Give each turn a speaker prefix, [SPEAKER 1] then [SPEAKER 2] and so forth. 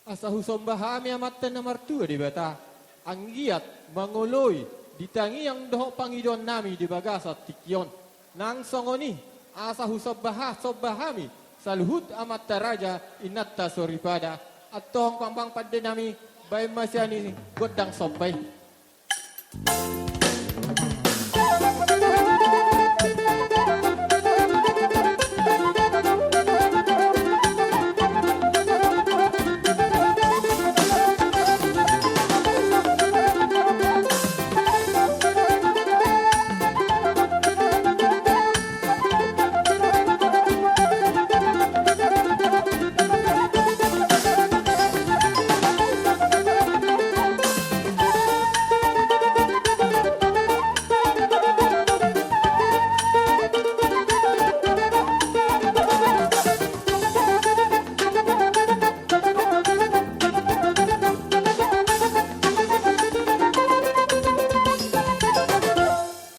[SPEAKER 1] Asa husombahami amatan na martua di bata. Ang giat manguloy ditangi yang doho pangidon nami di bagasa tikyon. Nang songoni asa husombahami saluhut amat taraja inatta soripada. At tohong pambang pada nami bay masyani godang sobbay.